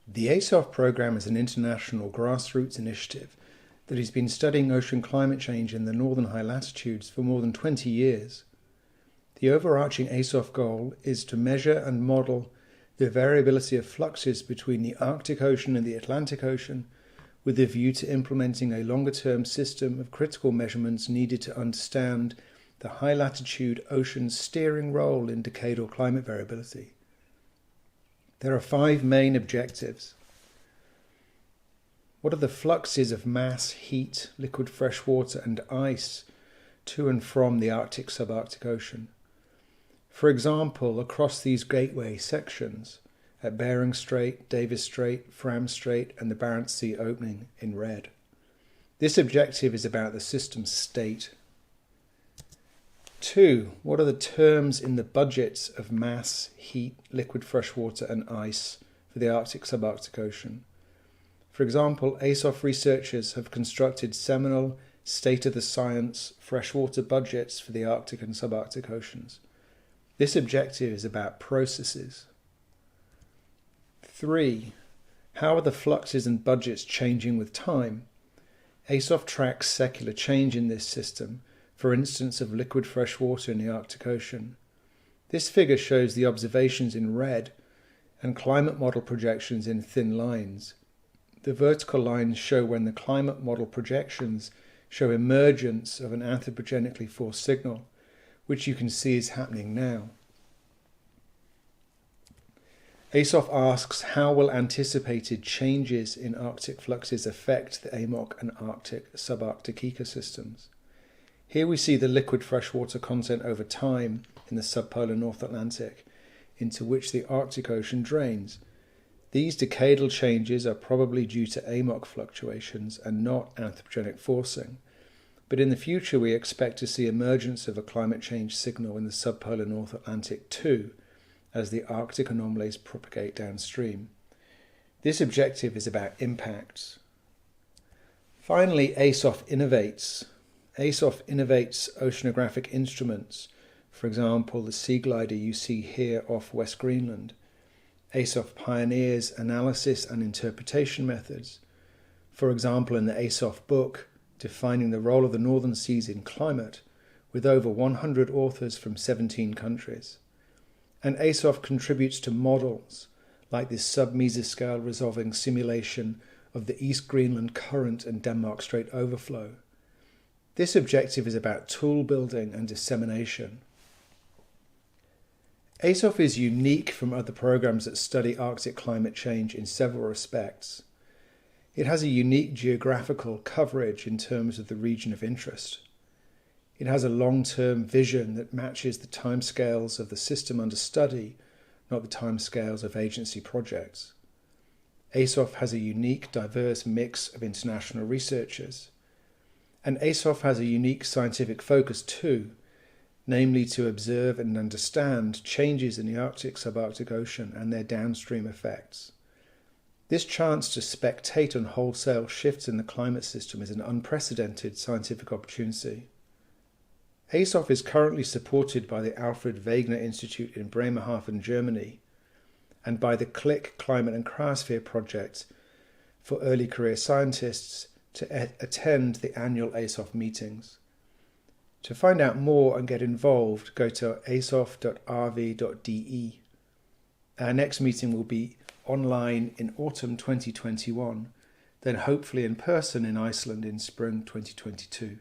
The Asof program is an international grassroots initiative that has been studying ocean climate change in the northern high latitudes for more than 20 years. The overarching Asof goal is to measure and model the variability of fluxes between the Arctic Ocean and the Atlantic Ocean, with a view to implementing a longer-term system of critical measurements needed to understand the high-latitude ocean's steering role in decadal climate variability. There are 5 main objectives. What are the fluxes of mass, heat, liquid freshwater, and ice to and from the Arctic subarctic ocean? For example, across these gateway sections at Bering Strait, Davis Strait, Fram Strait, and the Barents Sea opening in red. This objective is about the system's state. 2. What are the terms in the budgets of mass, heat, liquid freshwater, and ice for the Arctic subarctic ocean? For example, Asof researchers have constructed seminal state-of-the-science freshwater budgets for the Arctic and subarctic oceans. This objective is about processes. 3. How are the fluxes and budgets changing with time? Asof tracks secular change in this system, for instance of liquid freshwater in the Arctic Ocean. This figure shows the observations in red and climate model projections in thin lines. The vertical lines show when the climate model projections show emergence of an anthropogenically forced signal, which you can see is happening now. Asof asks, how will anticipated changes in Arctic fluxes affect the AMOC and Arctic subarctic ecosystems? Here we see the liquid freshwater content over time in the subpolar North Atlantic, into which the Arctic Ocean drains. These decadal changes are probably due to AMOC fluctuations and not anthropogenic forcing. But in the future we expect to see emergence of a climate change signal in the subpolar North Atlantic too, as the Arctic anomalies propagate downstream. This objective is about impacts. Finally, Asof innovates. Asof innovates oceanographic instruments, for example the sea glider you see here off West Greenland. Asof pioneers analysis and interpretation methods, for example in the Asof book, Defining the Role of the Northern Seas in Climate, with over 100 authors from 17 countries. And Asof contributes to models, like this sub-mesoscale resolving simulation of the East Greenland current and Denmark Strait overflow. This objective is about tool building and dissemination. Asof is unique from other programs that study Arctic climate change in several respects. It has a unique geographical coverage in terms of the region of interest. It has a long-term vision that matches the timescales of the system under study, not the timescales of agency projects. Asof has a unique, diverse mix of international researchers. And Asof has a unique scientific focus too, namely to observe and understand changes in the Arctic subarctic ocean and their downstream effects. This chance to spectate on wholesale shifts in the climate system is an unprecedented scientific opportunity. Asof is currently supported by the Alfred Wegener Institute in Bremerhaven, Germany, and by the CLIC Climate and Cryosphere project for early career scientists to attend the annual Asof meetings. To find out more and get involved, go to asof.rv.de. Our next meeting will be online in autumn 2021, then hopefully in person in Iceland in spring 2022.